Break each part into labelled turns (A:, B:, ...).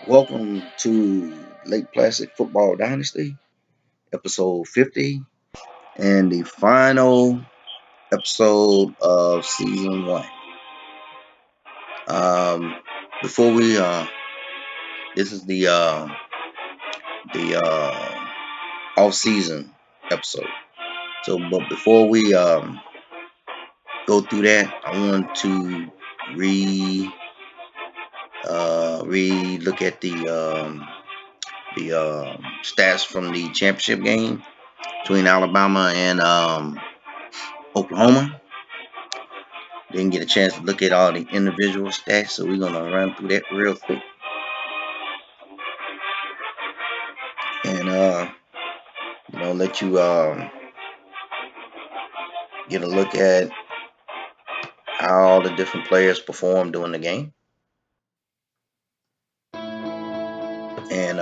A: Welcome to Lake Placid Football Dynasty, episode 50, and the final episode of season 1. Um, before we, this is the off-season episode. So, but before we go through that, I want to look at the stats from the championship game between Alabama and Oklahoma. Didn't get a chance to look at all the individual stats, so we're gonna run through that real quick and let you get a look at how all the different players performed during the game, and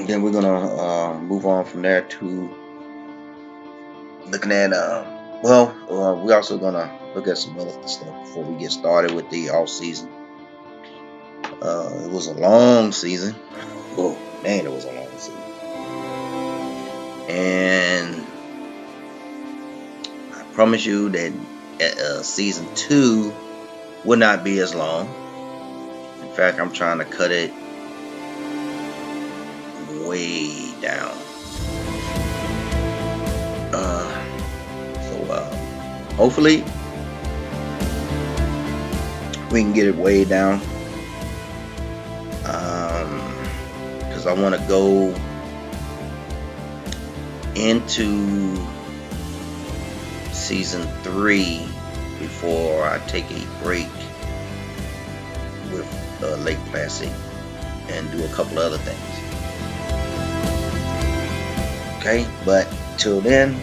A: then we're gonna move on from there to looking at we're also gonna look at some other stuff before we get started with the off season. It was a long season. Oh man, it was a long season. And I promise you that season 2 will not be as long. In fact, I'm trying to cut it way down. Hopefully we can get it way down. Because I want to go into season 3 before I take a break with Lake Placid and do a couple other things. Okay, but till then,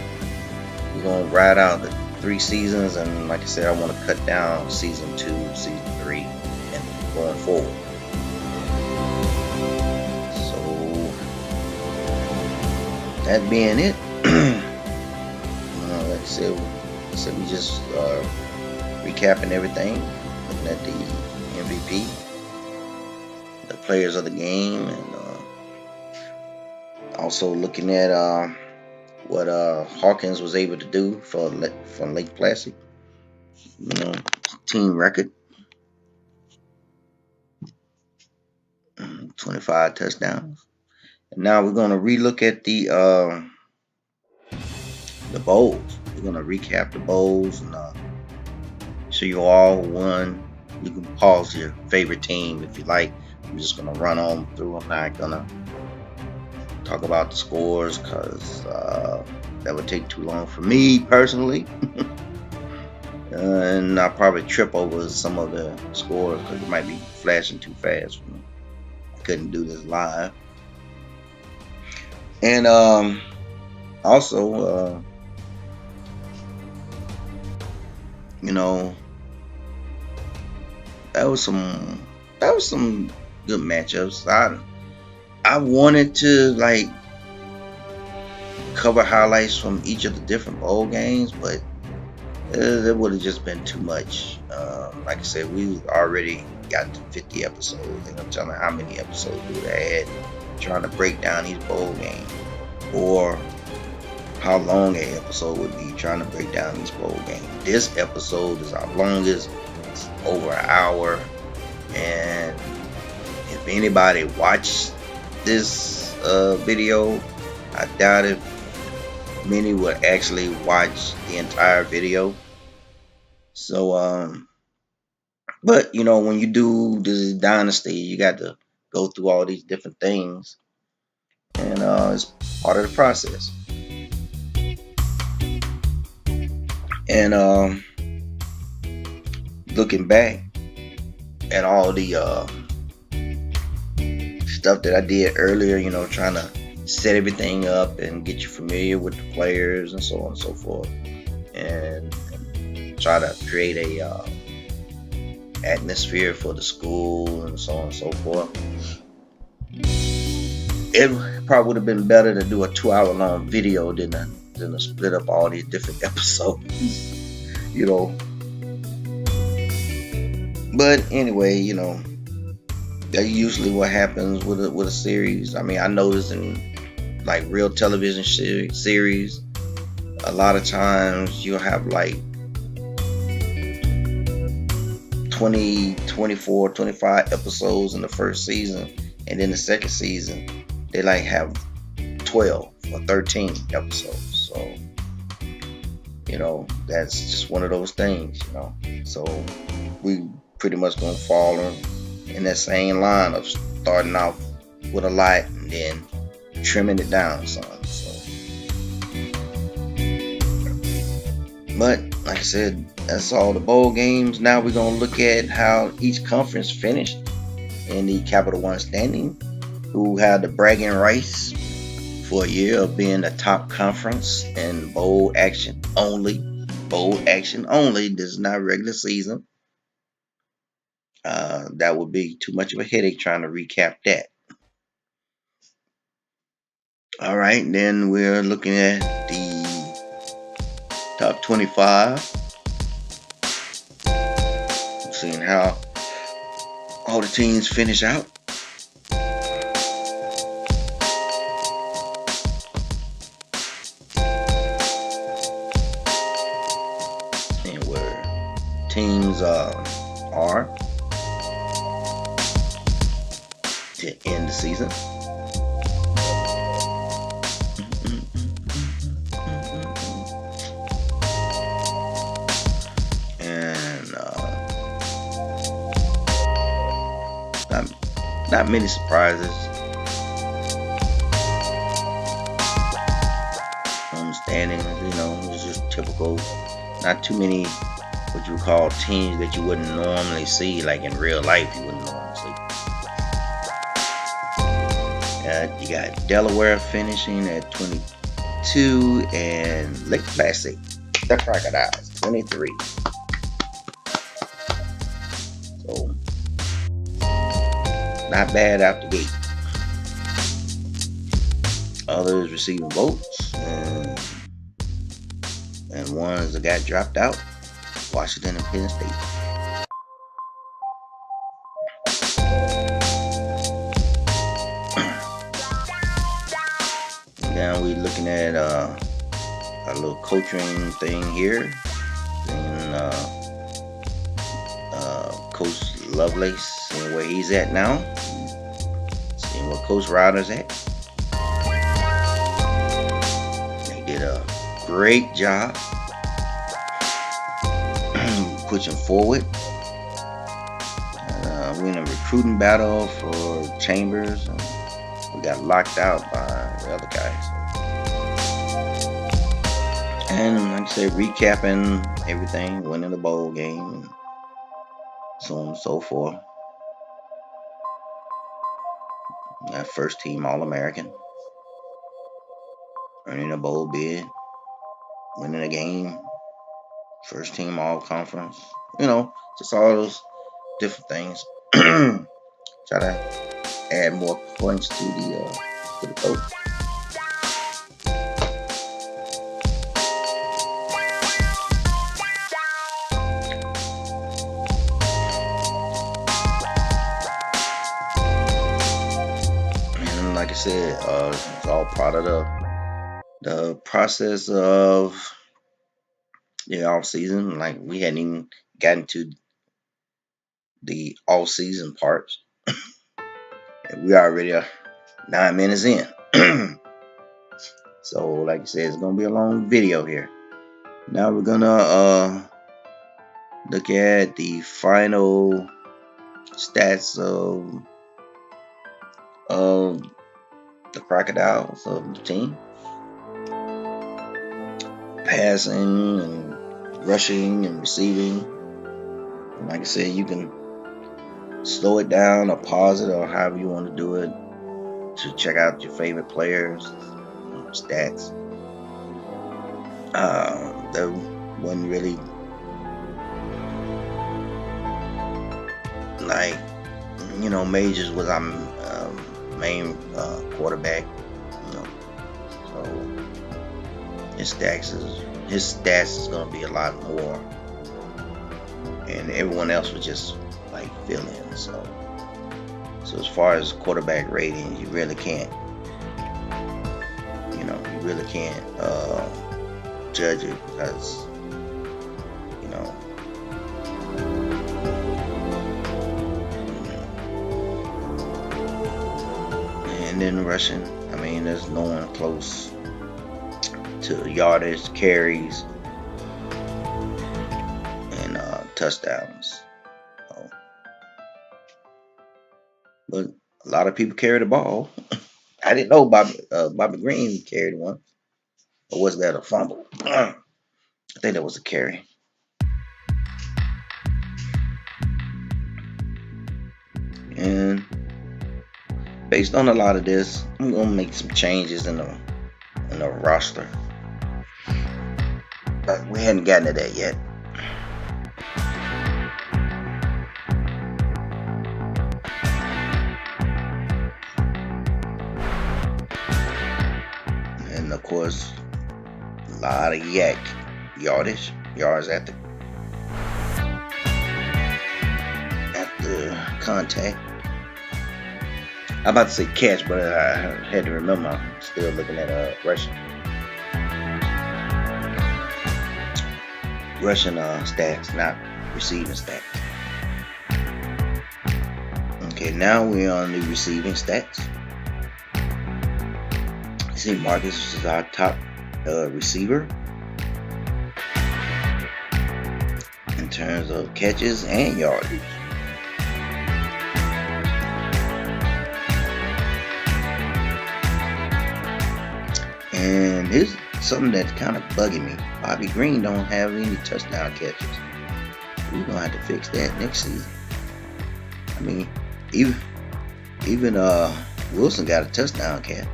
A: we're gonna ride out the 3 seasons, and like I said, I want to cut down season 2, season 3, and going forward. That being it, like I said, we just recapping everything, looking at the MVP, the players of the game, and also looking at what Hawkins was able to do from Lake Placid. Team record, 25 touchdowns. Now we're going to relook at the bowls. We're going to recap the bowls and show you all who won. You can pause your favorite team if you like. I'm just going to run on through. I'm not going to talk about the scores because that would take too long for me personally. And I'll probably trip over some of the scores because it might be flashing too fast for me. I couldn't do this live. And also, that was some good matchups. I wanted to cover highlights from each of the different bowl games, but it would have just been too much. Like I said, we already got to 50 episodes, and I'm telling you how many episodes we would have had trying to break down these bowl games, or how long an episode would be trying to break down these bowl games. This episode is our longest. It's over an hour, and if anybody watched this video, I doubt if many would actually watch the entire video. So but when you do this Dynasty, you got to go through all these different things, and it's part of the process. And looking back at all the stuff that I did earlier, trying to set everything up and get you familiar with the players and so on and so forth, and try to create a atmosphere for the school and so on and so forth. It probably would have been better to do a 2-hour-long video than to split up all these different episodes. But anyway, That's usually what happens with a series. I mean, I noticed in like real television series, a lot of times you'll have like 20, 24, 25 episodes in the first season, and then the second season they like have 12 or 13 episodes. So, you know, that's just one of those things, you know. So we pretty much gonna fall in that same line of starting off with a lot and then trimming it down some. So, but like I said, that's all the bowl games. Now we're gonna look at how each conference finished in the Capital One standing, who had the bragging rights for a year of being the top conference in bowl action only. Bowl action only. This is not regular season. That would be too much of a headache trying to recap that. All right, then we're looking at the top 25. Seeing how all the teams finish out. And where teams are to end the season. And not many surprises on the standings. You know, it's just typical. Not too many what you would call teams that you wouldn't normally see, like in real life you wouldn't normally see. You got Delaware finishing at 22 and Lake Placid, the Crocodiles, 23. So, not bad out the gate. Others receiving votes, and ones that got dropped out, Washington and Penn State. Now we're looking at a little coaching thing here. And Coach Lovelace, seeing where he's at now. Seeing where Coach Ryder's at. They did a great job pushing forward. We're in a recruiting battle for Chambers. And we got locked out by the other guys. And like I said, recapping everything, winning the bowl game, and so on and so forth. That first team All-American, earning a bowl bid, winning a game, first team All-Conference. You know, just all those different things. Try to add more points to the coach. And like I said, it's all part of the process of the off season. Like, we hadn't even gotten to the off season parts. And we already are 9 minutes in. So like I said, it's gonna be a long video here. Now we're gonna look at the final stats of the Crocodiles of the team. Passing and rushing and receiving. And like I said, you can slow it down or pause it or however you want to do it to check out your favorite players, stats. There wasn't really like, you know, Majors was our main quarterback, you know, so his stats is gonna be a lot more, and everyone else was just like fill in. So So as far as quarterback rating, you really can't, judge it because, and then rushing, there's no one close to yardage, carries, and touchdowns. But a lot of people carry the ball. I didn't know Bobby Green carried one. Or was that a fumble? I think that was a carry. And based on a lot of this, I'm gonna make some changes in the roster. But we hadn't gotten to that yet. And of course, a lot of yards at the contact. I'm about to say catch, but I had to remember I'm still looking at rushing stats, not receiving stats. Okay, now we're on the receiving stats. You see, Marcus is our top receiver in terms of catches and yardage. And here's something that's kind of bugging me. Bobby Green don't have any touchdown catches. We're gonna have to fix that next season. Even Wilson got a touchdown catch.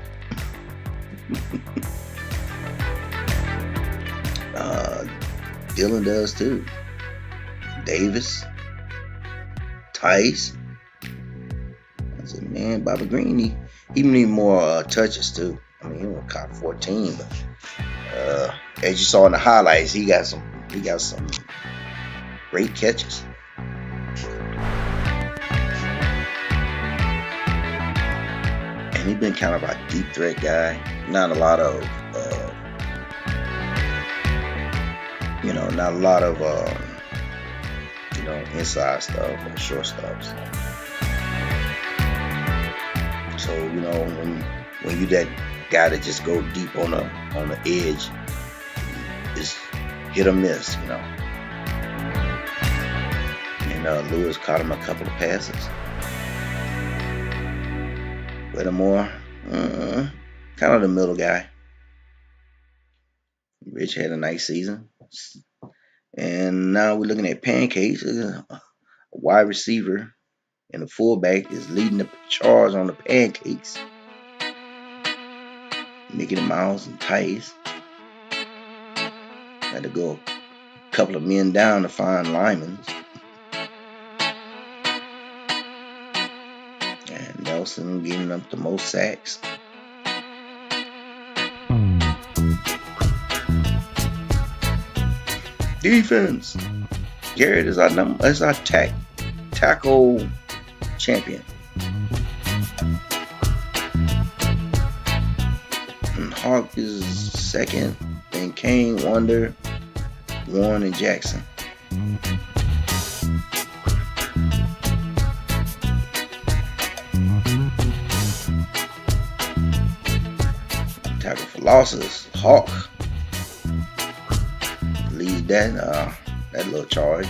A: Dylan does too. Davis, Tice. I said, man, Bobby Green, he need more touches too. He only caught 14, but as you saw in the highlights, he got some great catches. And he's been kind of a deep threat guy. Not a lot of inside stuff or short stops. So when you that guy that just go deep on the edge, it's hit or miss, And Lewis caught him a couple of passes. Whittemore, kind of the middle guy. Rich had a nice season. And now we're looking at Pancakes. A wide receiver and a fullback is leading the charge on the Pancakes. Mickey the Mouse and Tice had to go a couple of men down to find linemen. And Nelson getting up the most sacks. Defense. Garrett is our tackle champion. And Hawk is second. Then Kane, Wonder, Warren, and Jackson. Tackle for losses, Hawk leads that little charge.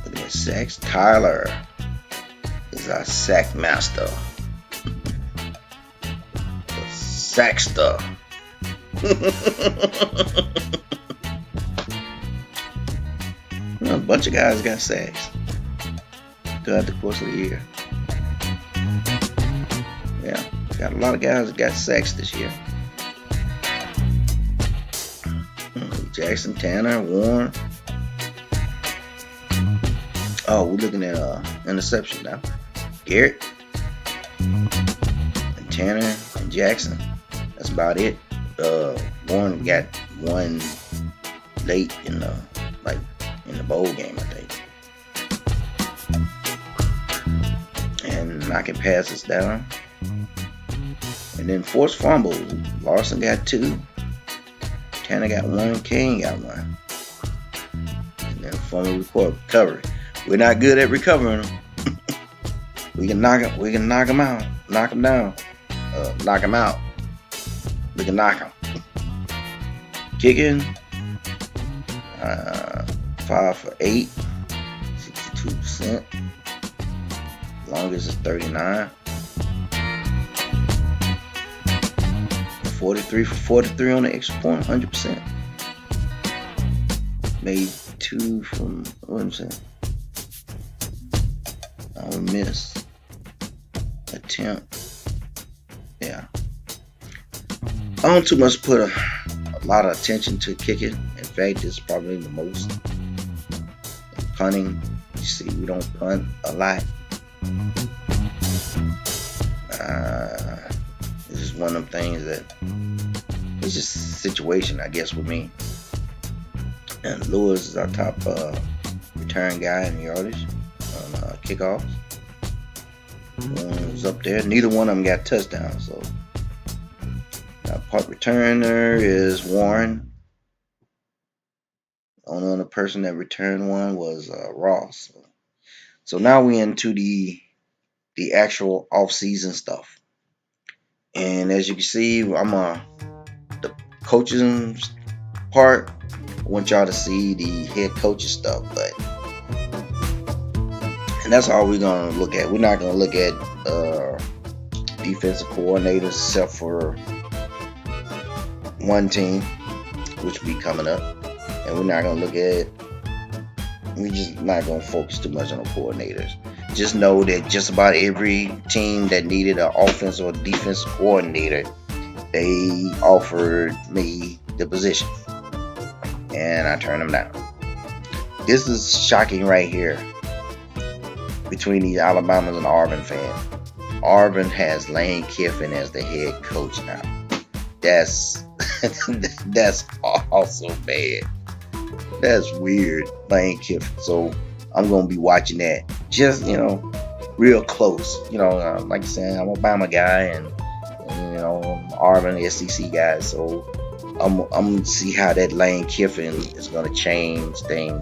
A: Looking at sacks, Tyler is our sack master. The sackster. A bunch of guys got sacks throughout the course of the year. Yeah, got a lot of guys that got sacks this year. Jackson, Tanner, Warren. Oh, we're looking at interception now. Garrett and Tanner and Jackson. That's about it. Warren got one late in the bowl game, I think. knocking passes down. And then forced fumbles. Larson got 2. Tanner got 1. Kane got 1. And then fumble recovery. We're not good at recovering them. We can knock him. We can knock him out. Knock him down. Knock him out. We can knock him. Kicking. 5 for 8. 62%. Longest is 39. 43 for 43 on the extra point. 100%. Made 2 from, what I'm saying? I miss attempt. Yeah. I don't too much put a lot of attention to kicking. In fact, it's probably the most. Punting, you see, we don't punt a lot. This is one of them things that it's just a situation, I guess, with me. And Lewis is our top return guy in yardage on kickoffs. One's up there. Neither one of them got touchdowns. So our punt returner is Warren. The only other person that returned one was Ross. So now we into the actual off-season stuff. And as you can see, I'm the coaching part. I want y'all to see the head coaching stuff, and that's all we're gonna look at. We're not gonna look at defensive coordinators except for one team, which will be coming up, and we're not gonna look at. We're just not gonna focus too much on the coordinators. Just know that just about every team that needed an offensive or defensive coordinator, they offered me the position, and I turned them down. This is shocking right here between these Alabama and Auburn fans. Auburn has Lane Kiffin as the head coach now. That's that's also bad. That's weird, Lane Kiffin. So I'm gonna be watching that, just real close. Like I said, I'm a Bama guy, and Auburn SEC guy. So I'm gonna see how that Lane Kiffin is gonna change things,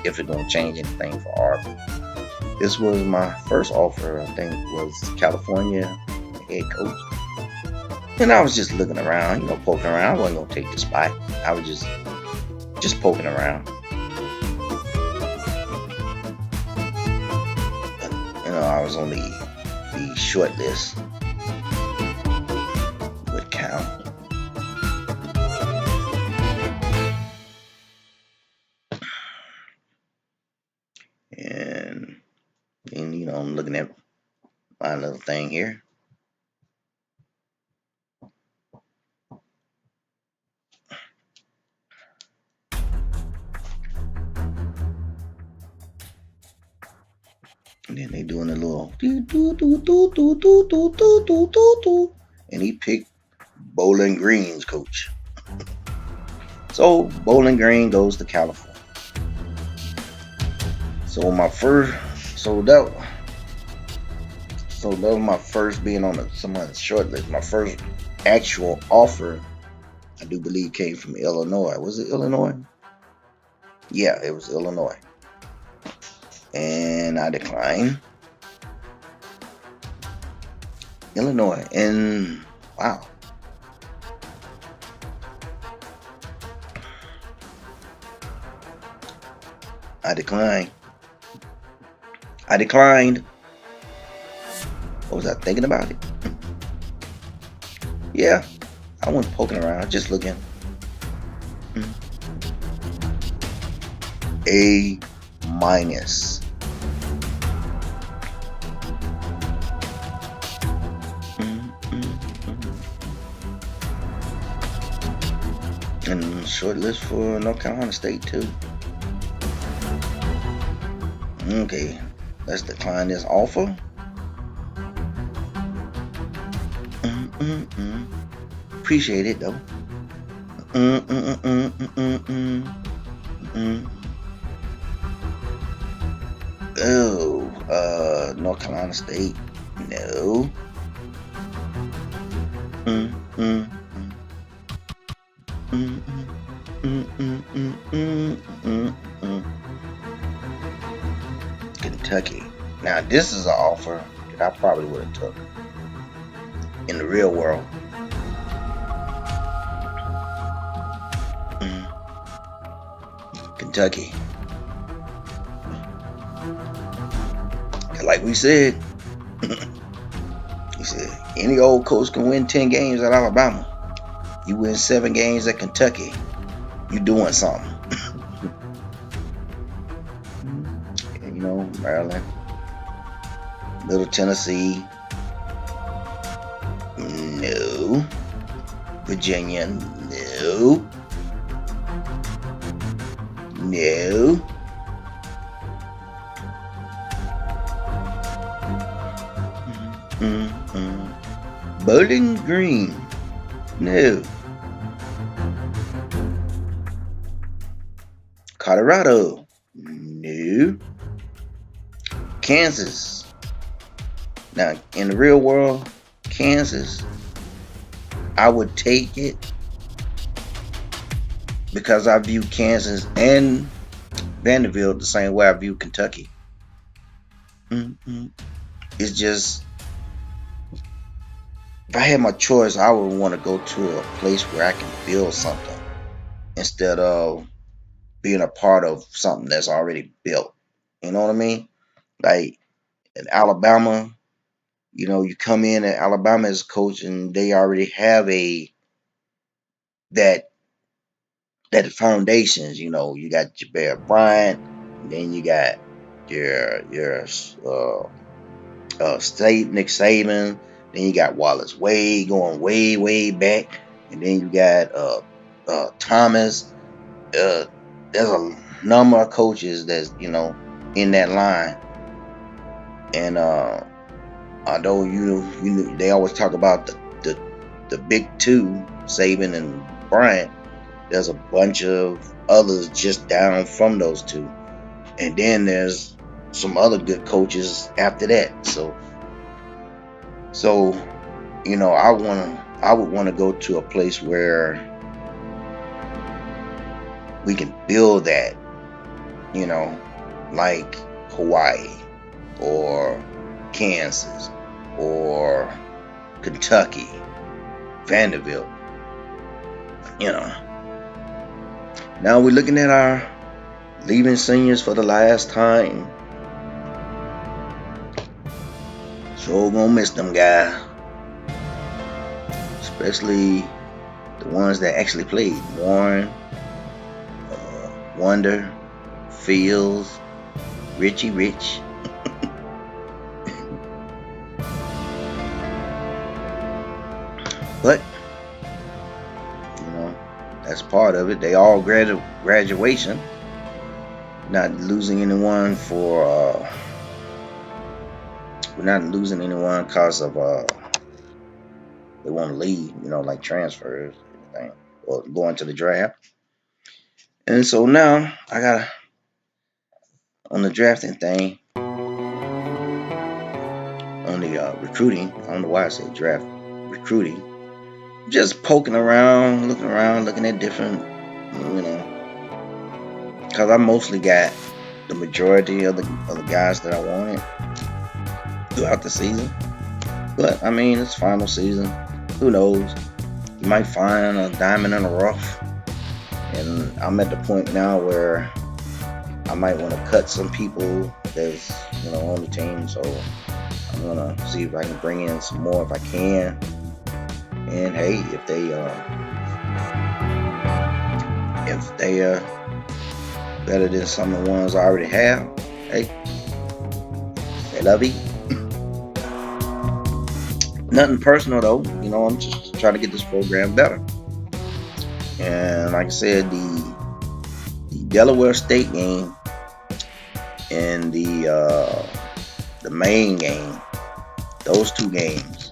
A: if it's gonna change anything for Auburn. This was my first offer. I think was California head coach, and I was just looking around, poking around. I wasn't gonna take the spot. I was just poking around. I was on the short list with Cal. And I'm looking at my little thing here. And then they doing a little and he picked Bowling Green's coach. So Bowling Green goes to California. So that was my first being on somebody's short list. My first actual offer, I do believe, came from Illinois. Was it Illinois? Yeah, it was Illinois. And I declined. Illinois. And wow. I declined. What was I thinking about it? Yeah, I went poking around, just looking. A minus. And short list for North Carolina State too. Okay, let's decline this offer. Appreciate it though. North Carolina State. No. Mm, mm, mm, mm, mm, mm, mm, mm, mm. Kentucky. Now this is an offer that I probably would have took in the real world. Kentucky. Like we said, he said any old coach can win 10 games at Alabama. You win 7 games at Kentucky, you doing something. And, Maryland, Middle Tennessee, no. Virginia, no. No. Bowling Green, no. Colorado, no. Kansas. Now, in the real world, Kansas, I would take it because I view Kansas and Vanderbilt the same way I view Kentucky. It's just, if I had my choice, I would want to go to a place where I can build something instead of being a part of something that's already built. You know what I mean? Like in Alabama, you come in at Alabama as a coach and they already have that foundations. You got Jabbar Bryant, and then you got your Nick Saban, then you got Wallace Wade going way back, and then you got Thomas. There's a number of coaches that's in that line, and although they always talk about the big two, Saban and Bryant, there's a bunch of others just down from those two, and then there's some other good coaches after that. So I would want to go to a place where we can build that, like Hawaii or Kansas or Kentucky, Vanderbilt. Now we're looking at our leaving seniors for the last time. So gonna miss them guys, especially the ones that actually played. Warren, Wonder, Fields, Richie Rich. But that's part of it. They all graduation. Not losing anyone we're not losing anyone because of they want to leave, like transfers, everything, or going to the draft. And so now I got on the drafting thing, on the recruiting. I don't know why I said draft, recruiting. Just poking around, looking at different, because I mostly got the majority of the guys that I wanted throughout the season. But I mean, it's final season. Who knows? You might find a diamond in the rough. And I'm at the point now where I might want to cut some people that's on the team. So I'm gonna see if I can bring in some more if I can. And hey, if they are better than some of the ones I already have, hey, they love you. Nothing personal though, I'm just trying to get this program better. And like I said, the Delaware State game and the main game, those two games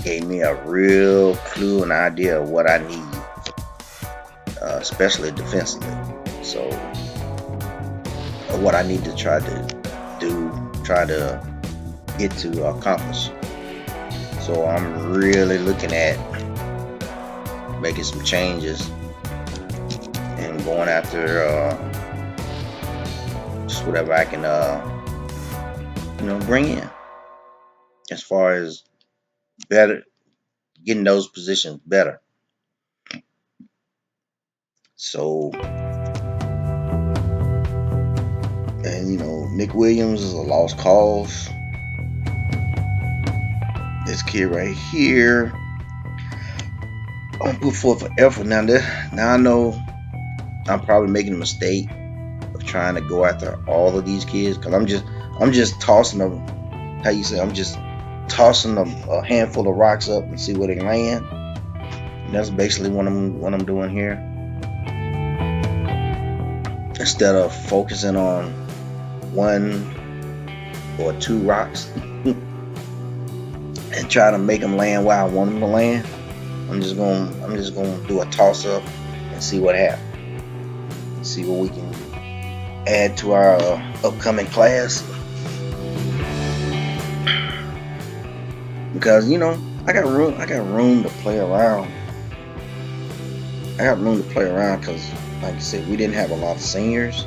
A: gave me a real clue and idea of what I need, especially defensively. So what I need to try to get to accomplish. So I'm really looking at making some changes and going after just whatever I can bring in as far as better getting those positions better. So, and Nick Williams is a lost cause. This kid right here, I'm gonna put forth an effort now. Now I know I'm probably making a mistake of trying to go after all of these kids because I'm just tossing them. How you say? I'm just tossing a handful of rocks up and see where they land. And that's basically what I'm doing here. Instead of focusing on one or two rocks and try to make them land where I want them to land, I'm just gonna do a toss up and see what happens. See what we can add to our upcoming class. Because I got room to play around. I got room to play around because, like I said, we didn't have a lot of seniors,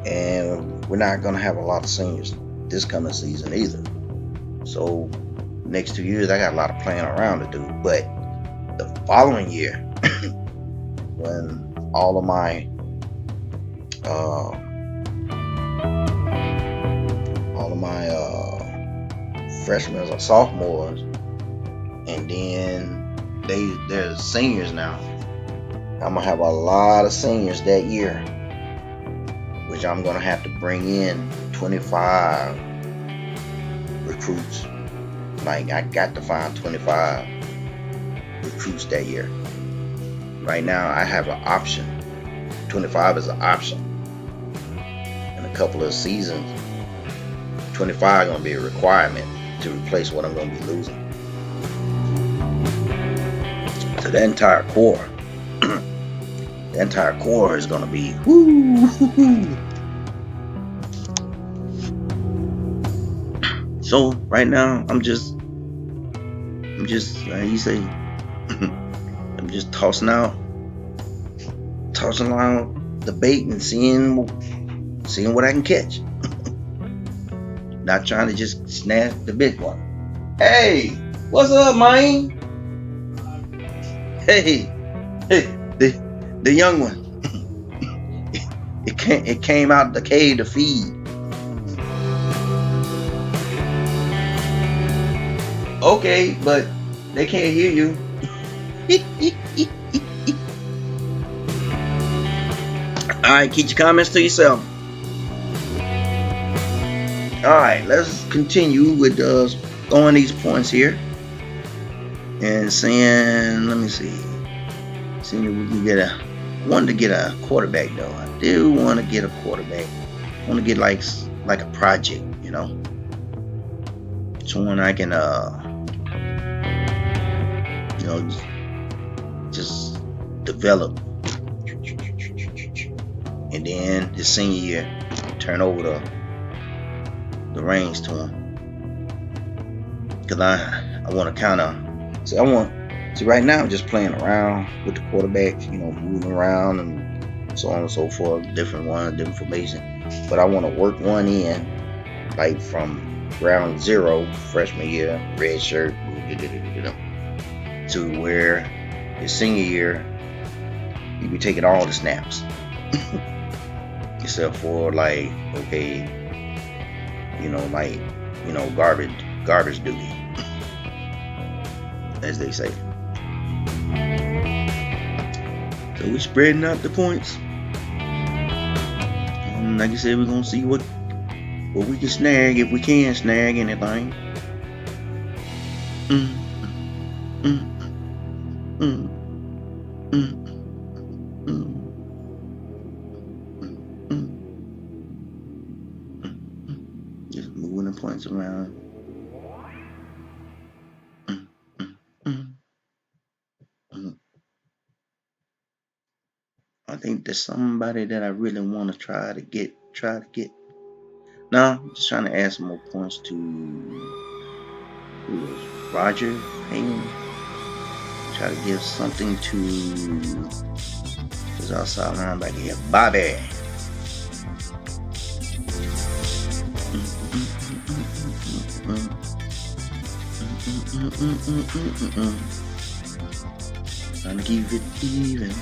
A: and we're not gonna have a lot of seniors this coming season either. So next 2 years, I got a lot of playing around to do. But the following year, when all of my freshmen or sophomores, and then they're seniors now. I'm gonna have a lot of seniors that year, which I'm gonna have to bring in 25 recruits. Like, I got to find 25 recruits that year. Right now, I have an option. 25 is an option. In a couple of seasons, 25 is gonna be a requirement to replace what I'm gonna be losing. So the entire core. The entire core is gonna be whoo. So right now I'm just how you say I'm just tossing out the bait and seeing what I can catch. Not trying to just snap the big one. Hey, what's up, man? Hey, the young one. It came out the cave to feed. Okay, but they can't hear you. Alright, keep your comments to yourself. Alright, let's continue with throwing these points here. And saying, let me see. Seeing if we can get I wanted to get a quarterback though. I do want to get a quarterback. I want to get like a project, someone I can just develop, and then the senior year turn over the reins to him. Because I want to kind of right now I'm just playing around with the quarterbacks, moving around and so on and so forth, different formation. But I want to work one in, like from ground zero, freshman year, red shirt, to where his senior year, you be taking all the snaps. Except for garbage duty, as they say. So we're spreading out the points. Like I said, we're gonna see what we can snag, if we can snag anything. Just moving the points around. I think there's somebody that I really want to try to get. No, I'm just trying to add some more points to who was Roger Payne. Try to give something to his outside linebacker here, Bobby. Trying to keep it even.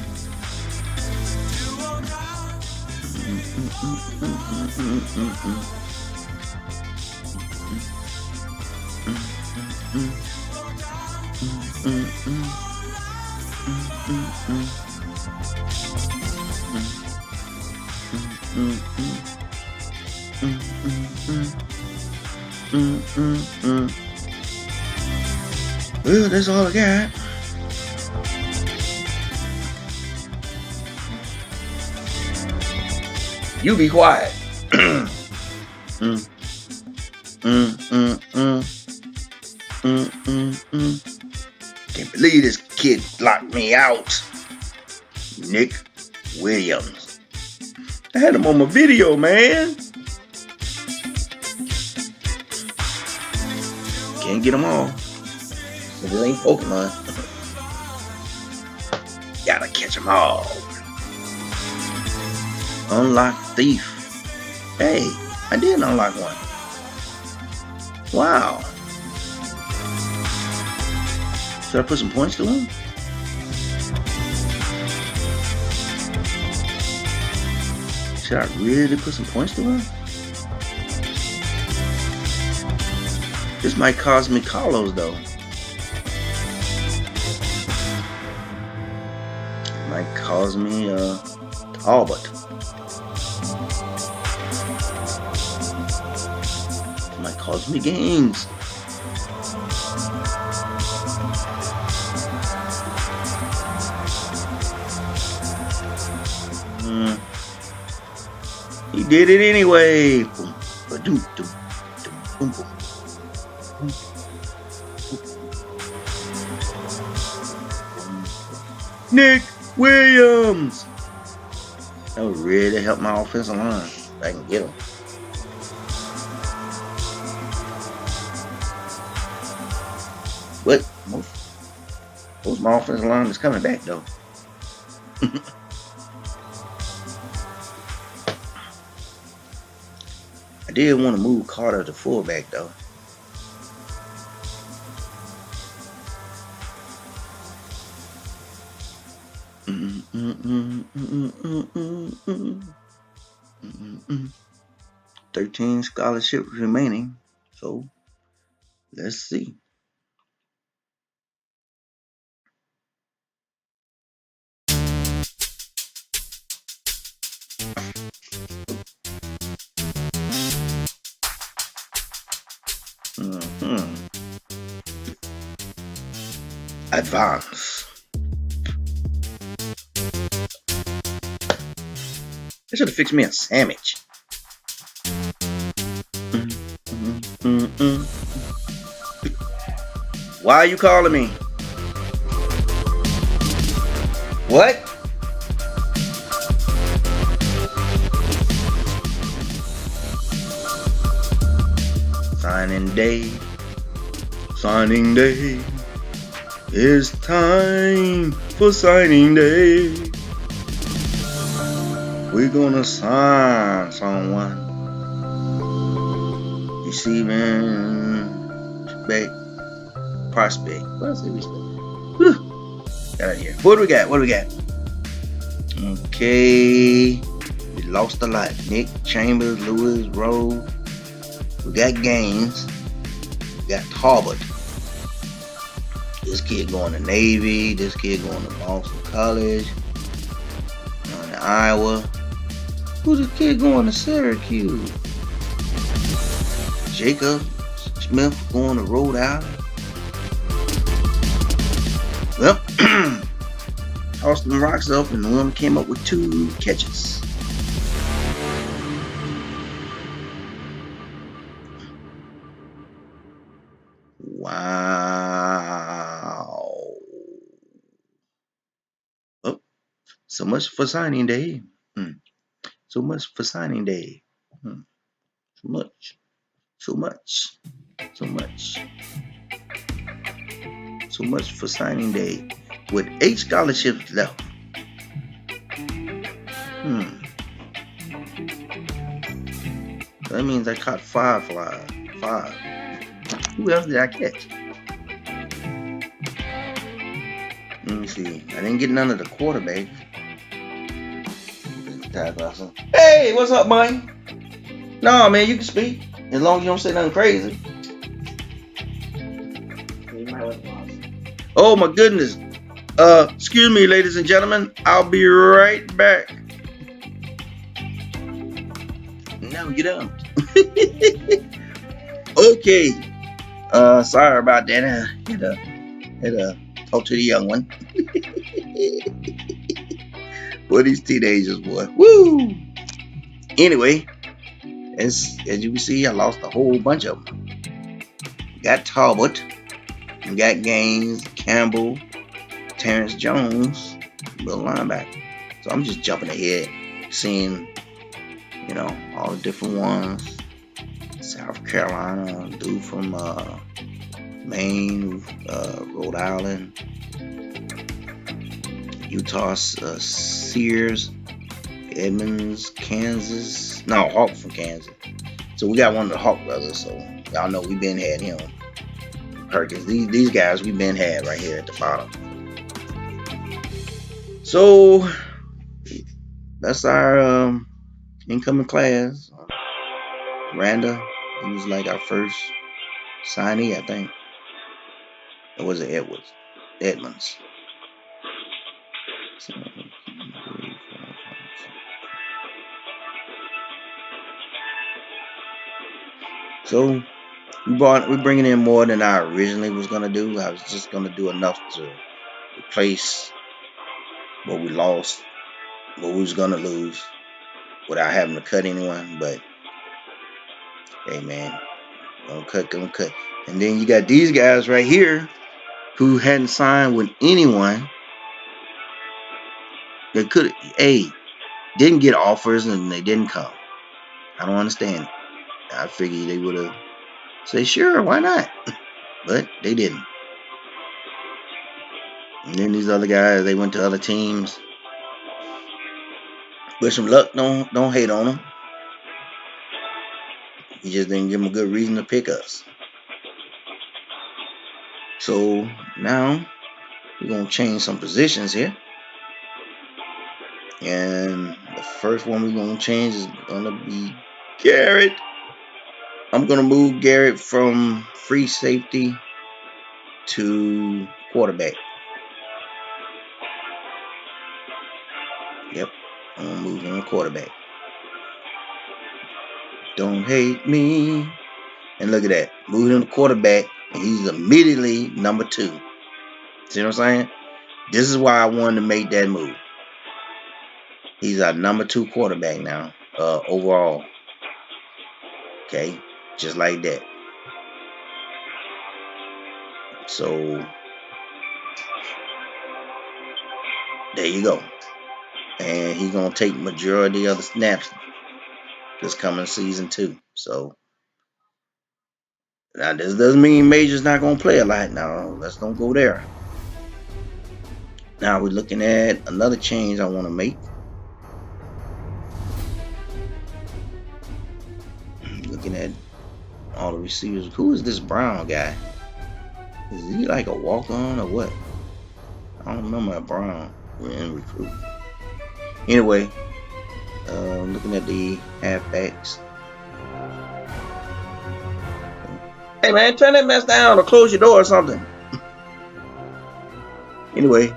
A: Well, that's all I got. You be quiet. Can't believe this kid locked me out. Nick Williams. I had him on my video, man. Can't get them all. So this ain't Pokemon. Gotta catch them all. Unlock Thief. Hey, I did unlock one. Wow. Should I put some points to him? Should I really put some points to him? This might cost me Carlos though. It might cause me Talbot. It might cause me gains. He did it anyway. Boom, ba-doom, doom, doom, boom, boom. Nick Williams. That would really help my offensive line if I can get him. But most my offensive line is coming back though. I did want to move Carter to fullback though. Mm-mm. 13 scholarships remaining, so let's see. Advance. They should have fixed me a sandwich. Why are you calling me? What? Signing day. Signing day. It's time for signing day. We're gonna sign someone. Receiving prospect. What is it? Respect. Got out of here. What do we got? Okay. We lost a lot. Nick Chambers, Lewis, Rowe. We got Gaines. We got Talbot. This kid going to Navy. This kid going to Boston College. Going to Iowa. Who's this kid going to Syracuse? Jacob Smith going to Rhode Island. Well, tossed them rocks up and one came up with 2 catches. Wow. Oh, so much for signing day. So much for signing day. Too much. Too much. Too much. Too much for signing day. With 8 scholarships left. That means I caught 5 flies. 5. Who else did I catch? Let me see. I didn't get none of the quarterbacks. Hey, what's up, man? No, man, you can speak. As long as you don't say nothing crazy. Oh, my goodness. Excuse me, ladies and gentlemen. I'll be right back. No, you don't. Okay. Sorry about that. I had to talk to the young one. Boy, these teenagers, boy. Woo! Anyway, as you can see, I lost a whole bunch of them. Got Talbot, got Gaines, Campbell, Terrence Jones, little linebacker. So I'm just jumping ahead, seeing, all the different ones. South Carolina, dude from Maine, Rhode Island, Utah, Sears, Edmonds, Kansas. No, Hawk from Kansas. So we got one of the Hawk brothers. So y'all know we been had him. Perkins. These guys we been had right here at the bottom. So that's our incoming class. Randa, he was like our first signee, I think. Or was it Edmonds? So we're bringing in more than I originally was gonna do. I was just gonna do enough to replace what we lost, what we was gonna lose, without having to cut anyone. But hey, man, gonna cut. And then you got these guys right here who hadn't signed with anyone. They didn't get offers and they didn't come. I don't understand it. I figured they would have said, sure, why not? But they didn't. And then these other guys, they went to other teams. Wish them luck. Don't hate on them. You just didn't give them a good reason to pick us. So now we're going to change some positions here. And the first one we're going to change is going to be Garrett. I'm going to move Garrett from free safety to quarterback. Yep, I'm going to move him to quarterback. Don't hate me. And look at that. Moving him to quarterback, and he's immediately number 2. See what I'm saying? This is why I wanted to make that move. He's our number 2 quarterback now, overall. Okay, just like that. So there you go. And he's gonna take majority of the snaps this coming season too. So now this doesn't mean Major's not gonna play a lot. Now let's don't go there. Now we're looking at another change I want to make. Looking at all the receivers. Who is this Brown guy? Is he like a walk-on or what? I don't remember Brown in recruit. Anyway, looking at the halfbacks. Hey man, turn that mess down or close your door or something. Anyway,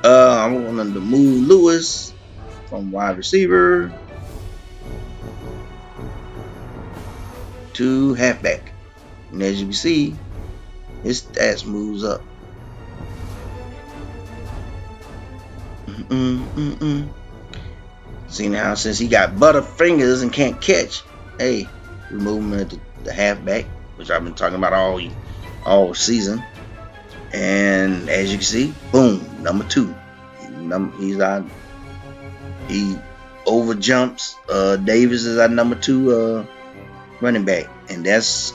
A: I wanted to move Lewis from wide receiver to halfback. And as you can see, his stats moves up. See now, since he got butterfingers and can't catch, hey, we move him into the halfback, which I've been talking about all season. And as you can see, boom, number 2. He over jumps. Davis is our number 2 running back, and that's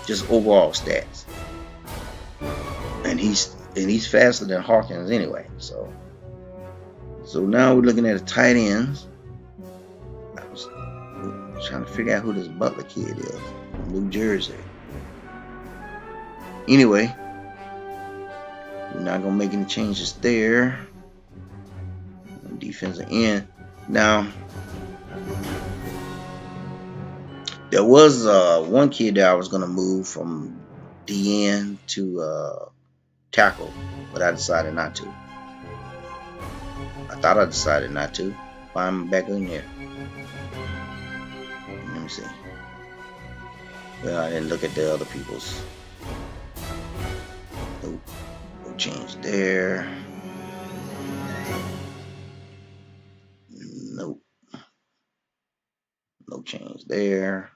A: just overall stats. And he's faster than Hawkins anyway. So now we're looking at the tight ends. I was trying to figure out who this Butler kid is from New Jersey. Anyway, we're not gonna make any changes there. Defensive end. Now, there was one kid that I was gonna move from DN to tackle, but I decided not to. I thought I decided not to. I'm back in here. Let me see. Well, I didn't look at the other people's. Nope. No change there. Nope. No change there.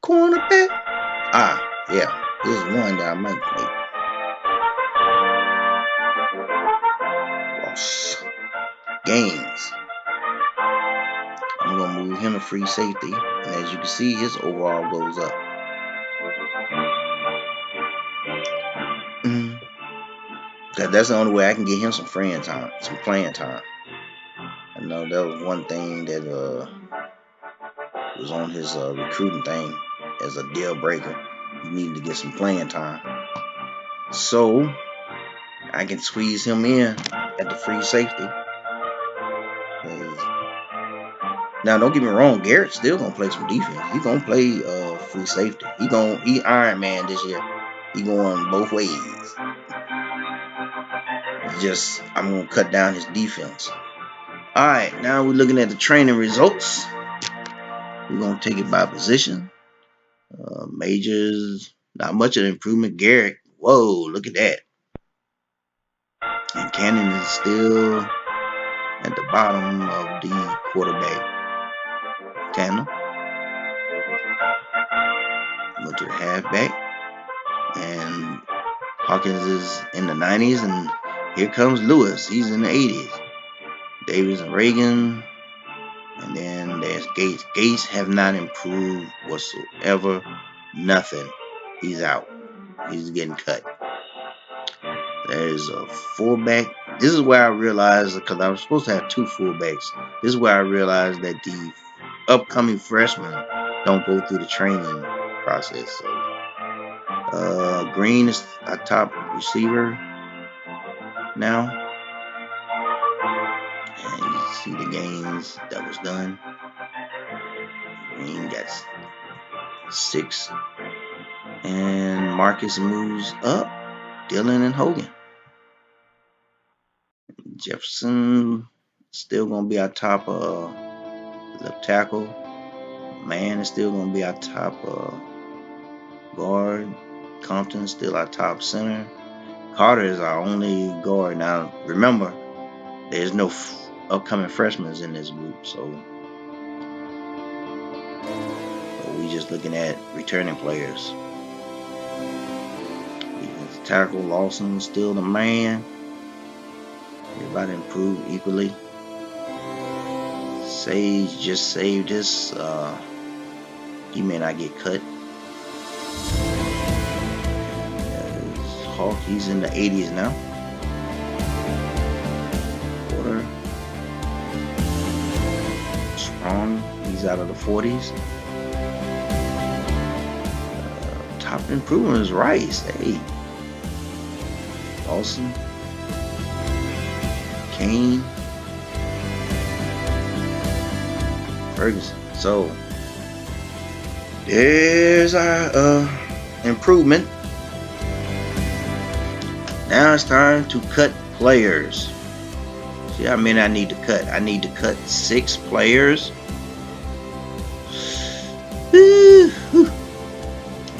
A: Cornerback. Yeah. Here's one that I might make. Ross Gaines. I'm gonna move him to free safety, and as you can see, his overall goes up. That's the only way I can get him some playing time. I know that was one thing that was on his recruiting thing as a deal breaker. He needed to get some playing time, so I can squeeze him in at the free safety. Now, don't get me wrong, Garrett's still gonna play some defense. He gonna play free safety. He Iron Man this year. He going both ways. Just I'm gonna cut down his defense. All right, now we're looking at the training results. We're gonna take it by position. Majors, not much of an improvement. Garrett, whoa, look at that. And Cannon is still at the bottom of the quarterback tandem. Go to the halfback, and Hawkins is in the 90s, and here comes Lewis. He's in the 80s. Davis and Reagan, and then there's Gates. Gates have not improved whatsoever. Nothing. He's out. He's getting cut. There's a fullback. This is where I realized, because I was supposed to have two fullbacks. This is where I realized that the upcoming freshmen don't go through the training process. So Green is a top receiver now. And you see the gains that was done. Green got 6. And Marcus moves up. Dillon and Hogan. Jefferson still going to be our top left tackle. Man is still going to be our top guard. Compton still our top center. Carter is our only guard. Now, remember, there's no upcoming freshmen in this group, so we just looking at returning players. Defensive tackle, Lawson still the man. Everybody improved equally. Sage just saved this. He may not get cut. Hawk, he's in the 80s now. Porter. Strong, he's out of the 40s. Top improvement is Rice. Hey. Lawson. Kane. Ferguson. So there's our improvement. Now it's time to cut players. See how many I need to cut? I need to cut 6 players.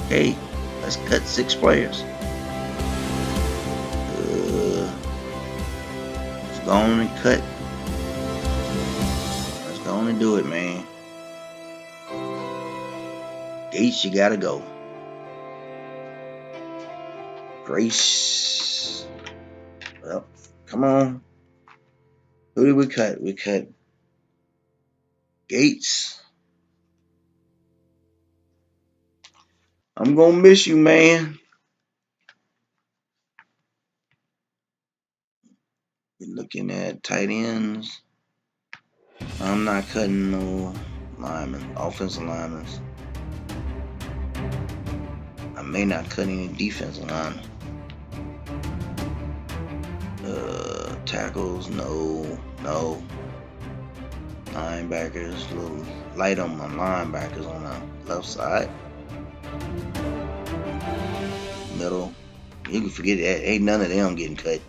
A: Okay, let's cut 6 players. Let's go on and cut. Let's go on and do it, man. Gates, you gotta go. Grace. Well, come on. Who did we cut? We cut Gates, I'm gonna miss you, man. We're looking at tight ends. I'm not cutting no linemen, offensive linemen. I may not cut any defensive linemen. Tackles, no. Linebackers, a little light on my linebackers on the left side. Middle, you can forget that. Ain't none of them getting cut.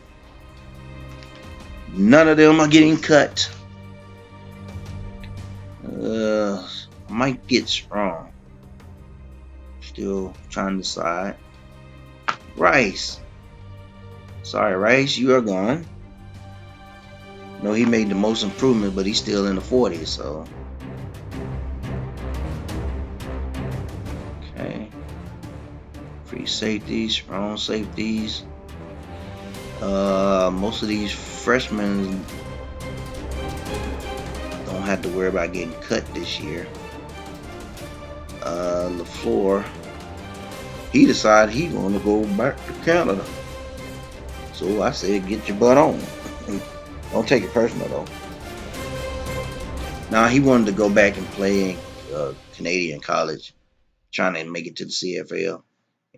A: None of them are getting cut. I might get strong. Still trying to decide. Rice. Sorry, Rice, you are gone. No, he made the most improvement, but he's still in the 40s, so. Okay. Free safeties, strong safeties. Most of these freshmen don't have to worry about getting cut this year. LaFleur, he decided he wanted to go back to Canada. So I said, get your butt on. Don't take it personal, though. Now, he wanted to go back and play Canadian college, trying to make it to the CFL.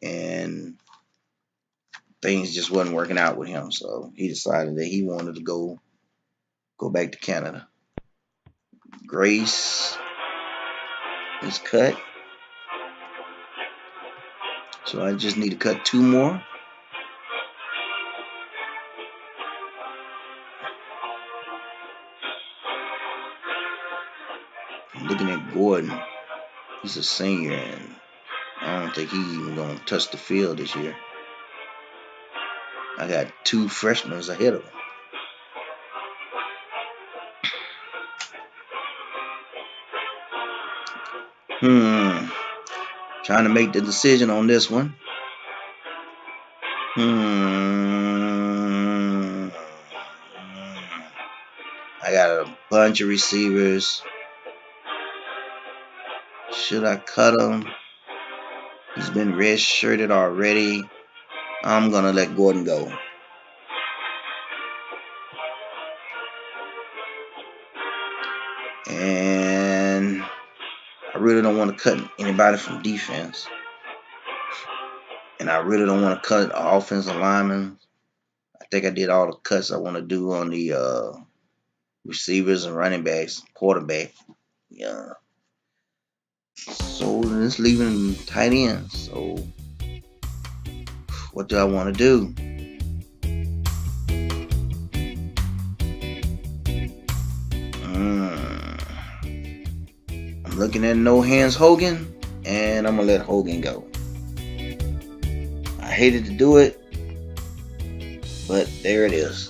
A: And things just wasn't working out with him. So he decided that he wanted to go back to Canada. Grace is cut. So I just need to cut 2 more. I'm looking at Gordon. He's a senior, and I don't think he's even going to touch the field this year. I got 2 freshmen ahead of him. Trying to make the decision on this one. I got a bunch of receivers. Should I cut him? He's been red-shirted already. I'm going to let Gordon go. And I really don't want to cut anybody from defense. And I really don't want to cut offensive linemen. I think I did all the cuts I want to do on the receivers and running backs, quarterback. Yeah. So it's leaving tight ends. So what do I want to do? I'm looking at No Hands Hogan, and I'm gonna let Hogan go. I hated to do it, but there it is.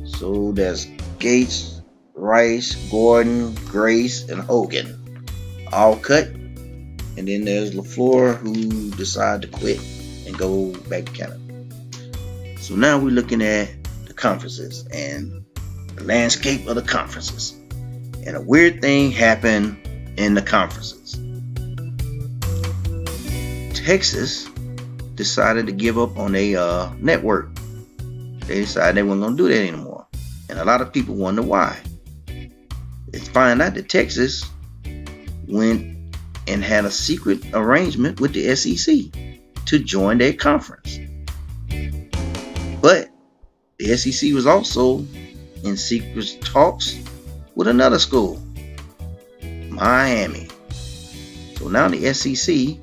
A: So that's Gates, Rice, Gordon, Grace, and Hogan all cut. And then there's LaFleur, who decided to quit and go back to Canada. So now we're looking at the conferences and the landscape of the conferences. And a weird thing happened in the conferences. Texas decided to give up on a network. They decided they weren't going to do that anymore. And a lot of people wonder why. It's find out that Texas went and had a secret arrangement with the SEC to join their conference. But the SEC was also in secret talks with another school, Miami. So now the SEC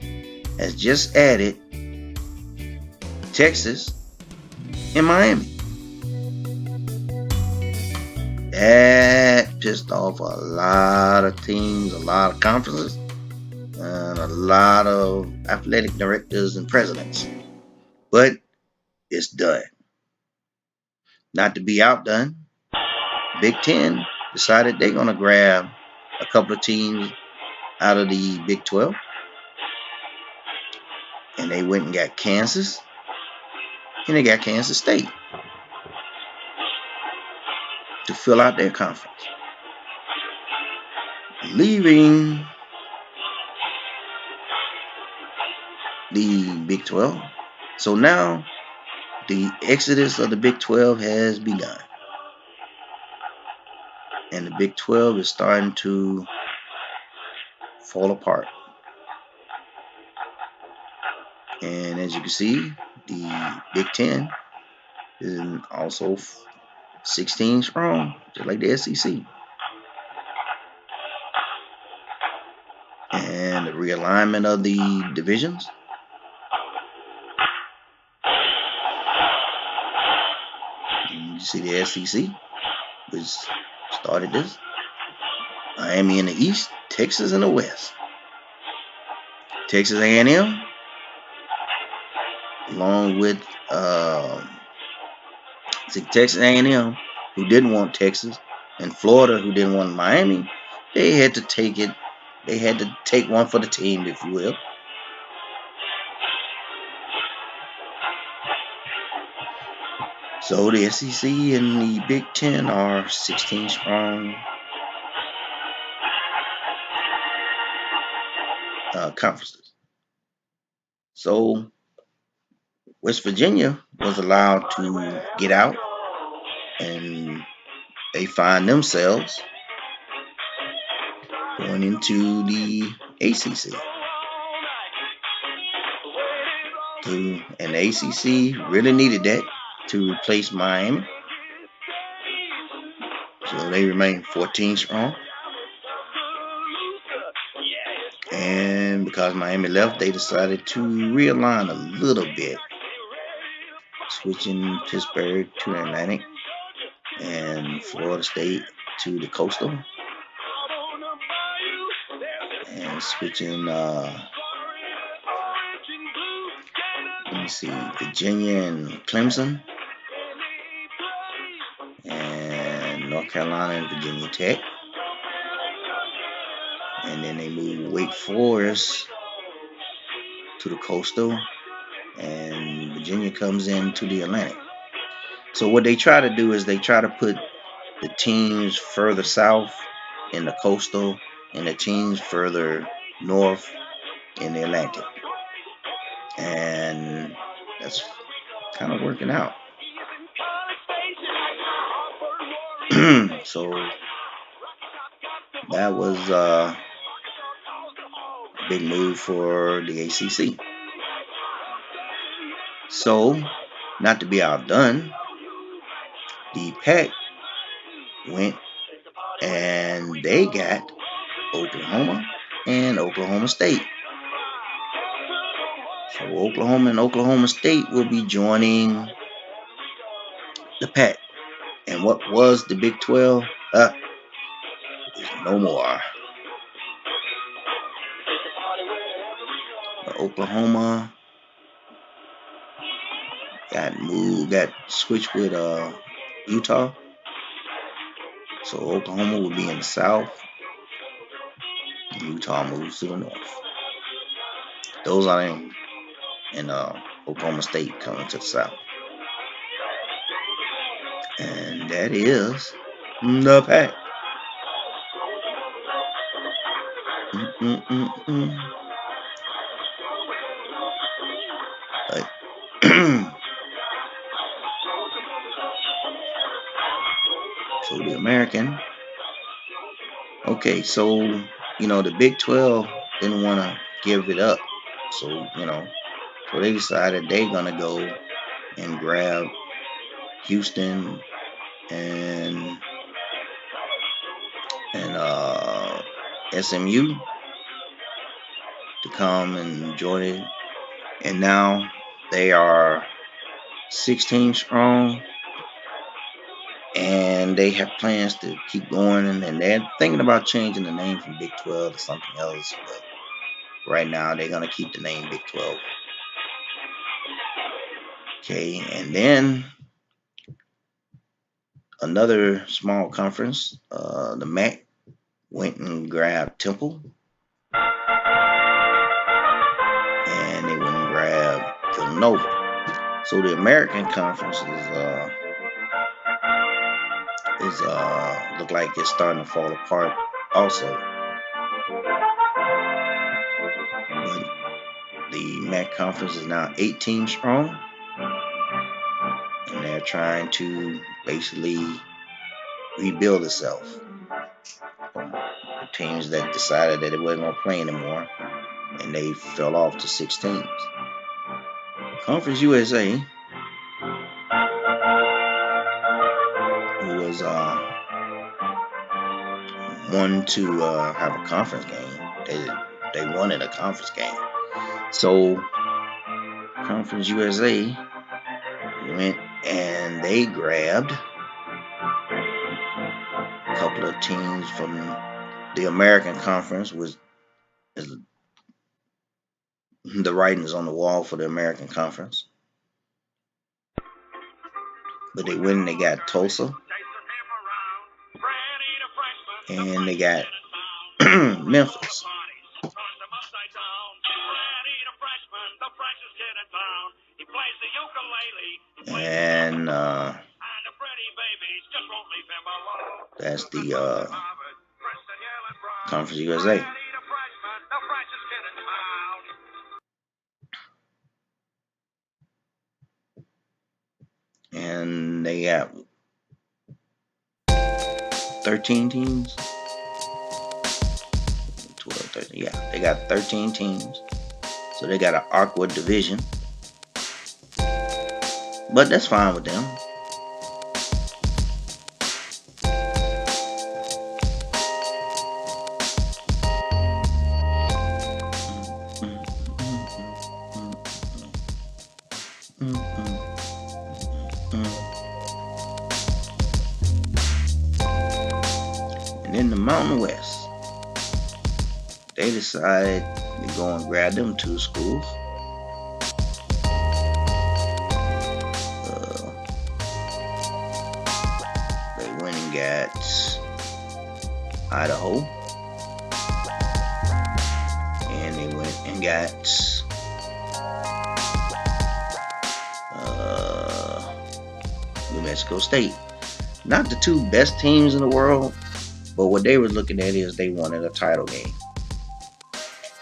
A: has just added Texas and Miami. That pissed off a lot of teams, a lot of conferences, and a lot of athletic directors and presidents. But it's done. Not to be outdone, Big Ten decided they're going to grab a couple of teams out of the Big 12. And they went and got Kansas. And they got Kansas State to fill out their conference, leaving the Big 12. So now the exodus of the Big 12 has begun. And the Big 12 is starting to fall apart. And as you can see, the Big 10 is also 16 strong, just like the SEC. And the realignment of the divisions. And you see the SEC, which started this. Miami in the East, Texas in the West. Texas A&M, along with Texas A&M, who didn't want Texas, and Florida, who didn't want Miami, they had to take it. They had to take one for the team, if you will. So the SEC and the Big 10 are 16 strong conferences. So West Virginia was allowed to get out, and they find themselves going into the ACC. And the ACC really needed that to replace Miami. So they remain 14 strong. And because Miami left, they decided to realign a little bit, switching Pittsburgh to the Atlantic and Florida State to the Coastal, and switching Virginia and Clemson, and North Carolina and Virginia Tech. And then they moved Wake Forest to the Coastal, and Virginia comes into the Atlantic. So what they try to do is they try to put the teams further south in the Coastal and the teams further north in the Atlantic. And that's kind of working out. So that was a big move for the ACC. So, not to be outdone, the Pac went and they got Oklahoma and Oklahoma State. So Oklahoma and Oklahoma State will be joining the Pac. And what was the Big 12 is no more. Oklahoma got switched with Utah. So Oklahoma will be in the south, and Utah moves to the north. Those are in Oklahoma State coming to the south. And that is the Pac. So the American. Okay, so the Big 12 didn't want to give it up. So so they decided they're gonna go and grab Houston and SMU to come and join it. And now they are 16 strong, and they have plans to keep going, and they're thinking about changing the name from Big 12 to something else, but right now they're going to keep the name Big 12. Okay, and then another small conference, the MAC, went and grabbed Temple, and they went and grabbed Villanova. So the American Conference is is look like it's starting to fall apart also. But the MAC conference is now 8 teams strong, and they're trying to basically rebuild itself from the teams that decided that it wasn't going to play anymore, and they fell off to 6 teams. Conference USA, who was one to have a conference game, they wanted a conference game. So Conference USA went and they grabbed a couple of teams from the American Conference, which is the writings on the wall for the American Conference. But they went and they got Tulsa, and they got Memphis. And that's the Conference USA. And they got 13 teams. 12, 13. Yeah, they got 13 teams. So they got an awkward division. But that's fine with them. And in the Mountain West, they decided to go and grab them 2 schools. They went and got Idaho, and they went and got New Mexico State. Not the 2 best teams in the world, but what they were looking at is they wanted a title game.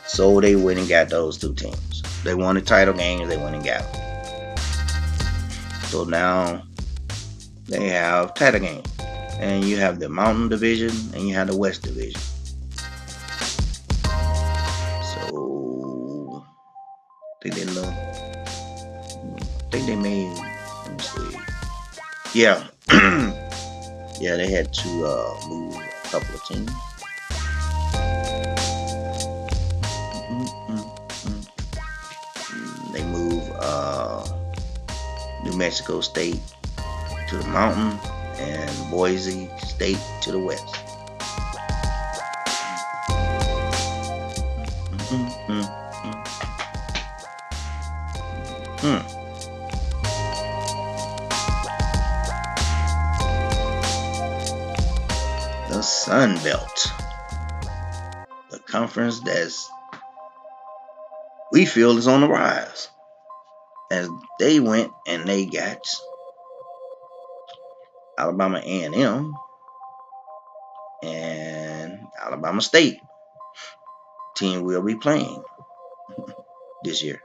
A: So they went and got those 2 teams. They wanted title games, they went and got them. So now they have title games. And you have the Mountain Division and you have the West Division. So I think they made, let me see. Yeah. Yeah, they had to move a couple of teams. They moved New Mexico State to the Mountain and Boise State to the West. The Sun Belt, the conference that's we feel is on the rise, as they went and they got Alabama A&M and Alabama State. Team will be playing this year.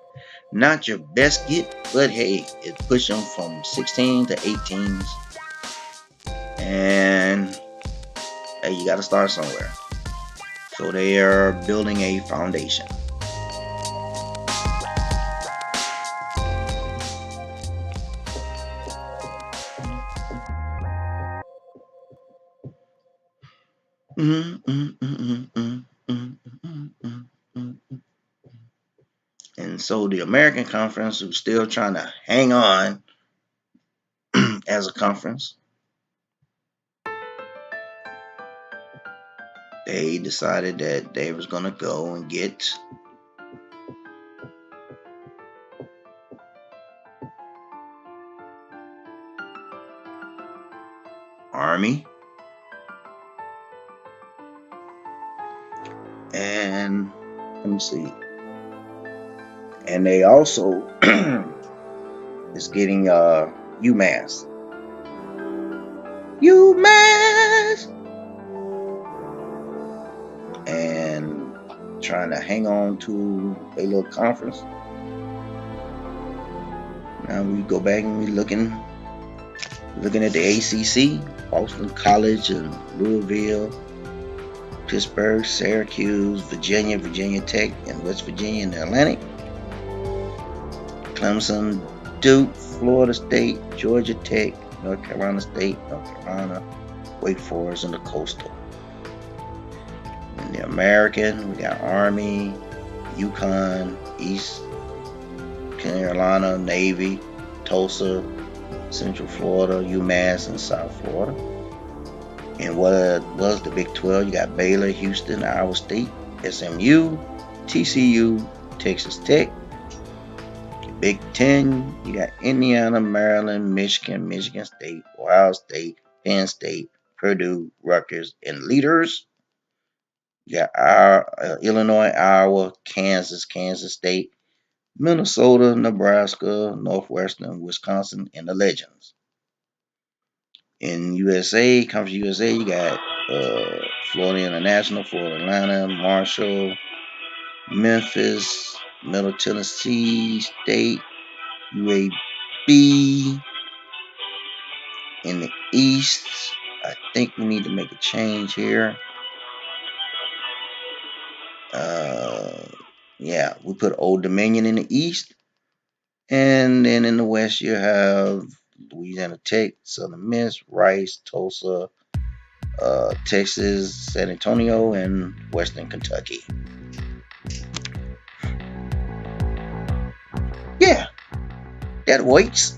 A: Not your best get, but hey, it pushed them from 16 to 8 teams. And hey, you got to start somewhere. So they are building a foundation. And so the American Conference, who's still trying to hang on as a conference, they decided that they was going to go and get Army and let me see. And they also is getting UMass. UMass, and trying to hang on to a little conference. Now we go back and we looking at the ACC, Boston College and Louisville, Pittsburgh, Syracuse, Virginia, Virginia Tech, and West Virginia in the Atlantic. Clemson, Duke, Florida State, Georgia Tech, North Carolina State, North Carolina, Wake Forest, and the Coastal. In the American, we got Army, UConn, East Carolina, Navy, Tulsa, Central Florida, UMass, and South Florida. And what was the Big 12? You got Baylor, Houston, Iowa State, SMU, TCU, Texas Tech. Big 10, you got Indiana, Maryland, Michigan, Michigan State, Ohio State, Penn State, Purdue, Rutgers, and leaders. You got Illinois, Iowa, Kansas, Kansas State, Minnesota, Nebraska, Northwestern, Wisconsin, and the Legends. In USA, Conference USA, you got Florida International, Florida Atlanta, Marshall, Memphis, Middle Tennessee State, UAB. In the East, I think we need to make a change here. Yeah, we put Old Dominion in the East. And then in the West, you have Louisiana Tech, Southern Miss, Rice, Tulsa, Texas, San Antonio, and Western Kentucky. Yeah, that waits.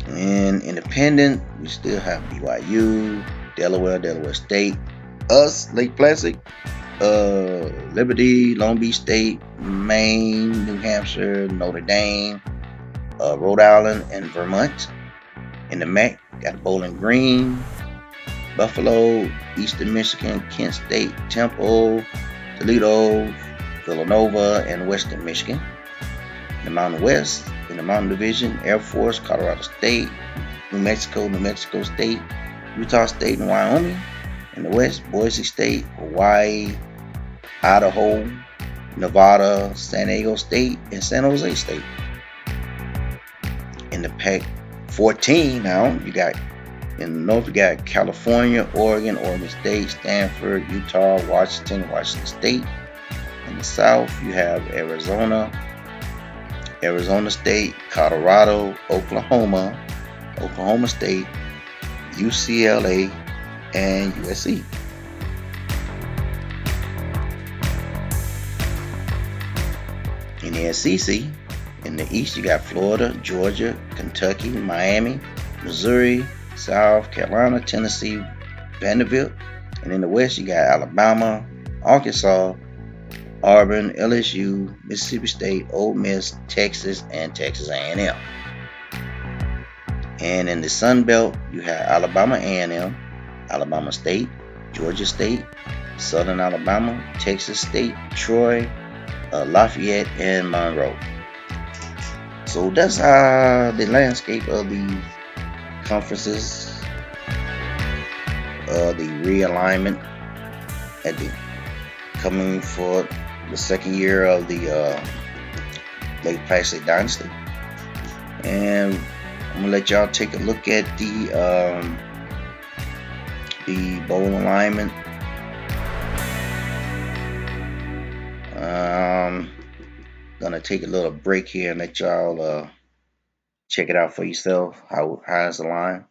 A: And independent, we still have BYU, Delaware State, us, Lake Placid, Liberty, Long Beach State, Maine, New Hampshire, Notre Dame, Rhode Island, and Vermont. In the MAC, got Bowling Green, Buffalo, Eastern Michigan, Kent State, Temple, Toledo, Villanova, and Western Michigan. In the Mountain West, in the Mountain Division, Air Force, Colorado State, New Mexico State, Utah State, and Wyoming. In the West, Boise State, Hawaii, Idaho, Nevada, San Diego State, and San Jose State. In the Pac-14 now, you got in the North, you got California, Oregon State, Stanford, Utah, Washington State. In the South, you have Arizona State, Colorado, Oklahoma State, UCLA, and USC. In the SEC, in the East, you got Florida, Georgia, Kentucky, Miami, Missouri, South Carolina, Tennessee, Vanderbilt. And in the West, you got Alabama, Arkansas, Auburn, LSU, Mississippi State, Ole Miss, Texas, and Texas A&M. And in the Sun Belt, you have Alabama A&M, Alabama State, Georgia State, Southern Alabama, Texas State, Troy, Lafayette, and Monroe. So that's the landscape of the conferences, the realignment at the coming for the second year of the Lake Placid Dynasty. And I'm gonna let y'all take a look at the bowl alignment. Gonna take a little break here and let y'all check it out for yourself. How's the line?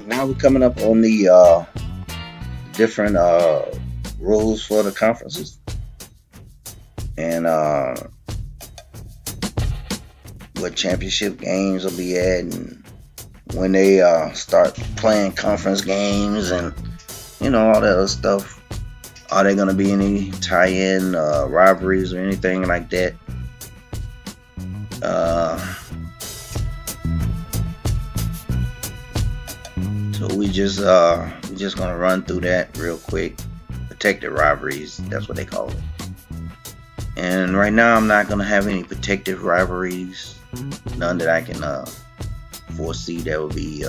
A: Now we're coming up on the different rules for the conferences, and what championship games will be at, and when they start playing conference games, and all that other stuff. Are there going to be any tie-in rivalries or anything like that? So we just gonna run through that real quick. Protected rivalries, that's what they call it. And right now, I'm not gonna have any protected rivalries. None that I can foresee that will be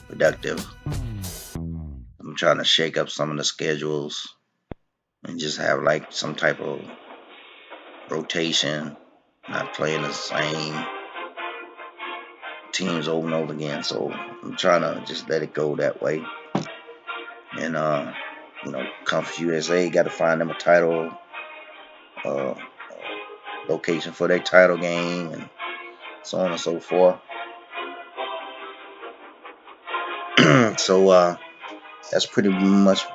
A: productive. I'm trying to shake up some of the schedules and just have like some type of rotation, not playing the same teams over and over again. So I'm trying to just let it go that way. And Conference USA got to find them a title location for their title game, and so on and so forth. So that's pretty much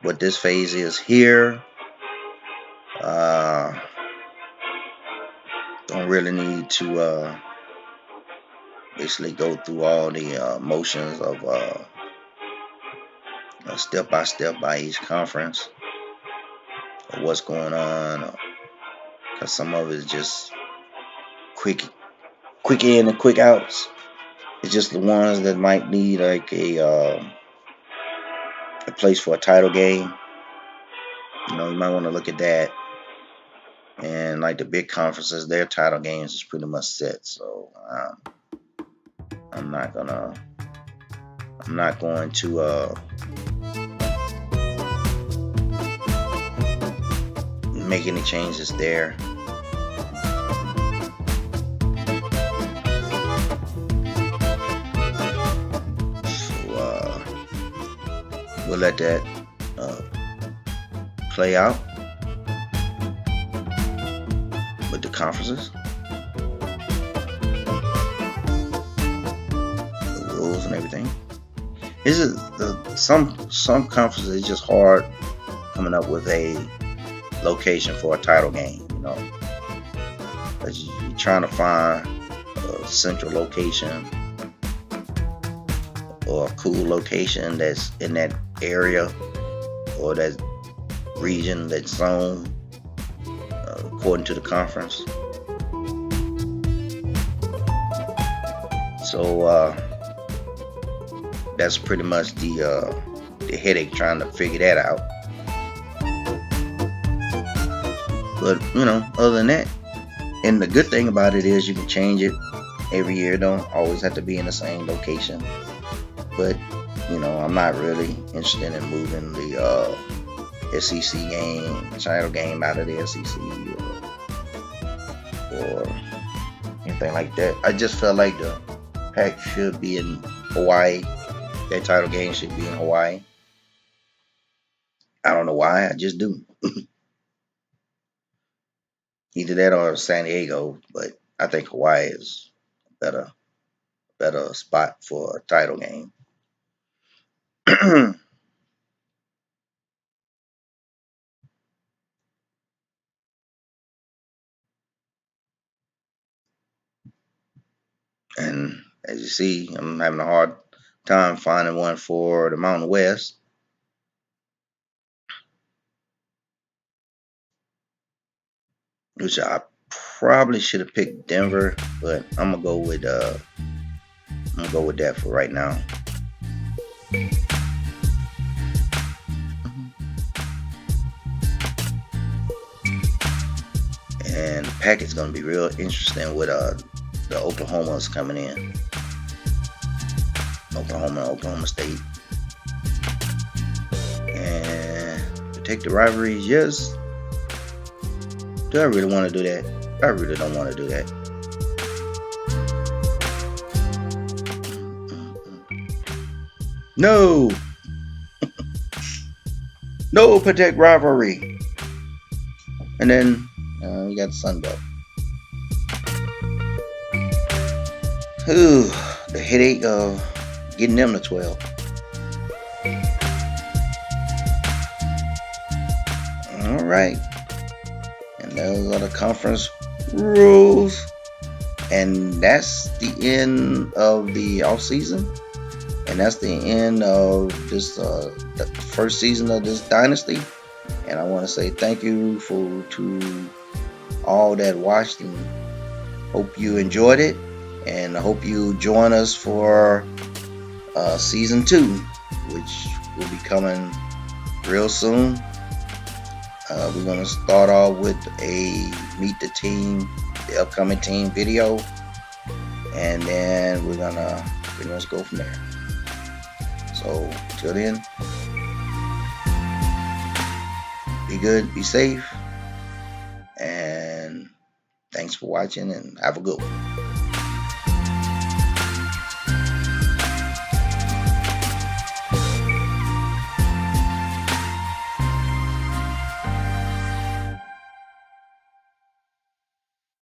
A: what this phase is here. Don't really need to basically go through all the motions of step by step by each conference or what's going on, because some of it is just quick in and quick outs. It's just the ones that might need like a place for a title game. You might want to look at that. And like the big conferences, their title games is pretty much set. So I'm not going to make any changes there. We'll let that play out with the conferences, the rules and everything. This is some conferences. It's just hard coming up with a location for a title game. You know, 'cause you're trying to find a central location or a cool location that's in that area or that region, that zone, according to the conference. So that's pretty much the headache, trying to figure that out. But you know, other than that, and the good thing about it is you can change it every year. Don't always have to be in the same location. But you know, I'm not really interested in moving the SEC game, title game out of the SEC or anything like that. I just felt like the pack should be in Hawaii. That title game should be in Hawaii. I don't know why, I just do. Either that or San Diego, but I think Hawaii is a better spot for a title game. And as you see, I'm having a hard time finding one for the Mountain West. Which I probably should have picked Denver, but I'm gonna go with that for right now. And the packet's gonna be real interesting with the Oklahomas coming in. Oklahoma State. And protect the rivalries, yes. Do I really want to do that? I really don't want to do that. No! No, protect rivalry. And then we got the Sun Belt. Ooh, the headache of getting them to 12. All right. And those are the conference rules. And that's the end of the offseason. And that's the end of this the first season of this dynasty. And I want to say thank you to all that watched, and hope you enjoyed it. And I hope you join us for season 2, which will be coming real soon. We're going to start off with a meet the team, the upcoming team video, and then we're going to pretty much go from there. So, till then, be good, be safe, and thanks for watching, and have a good one.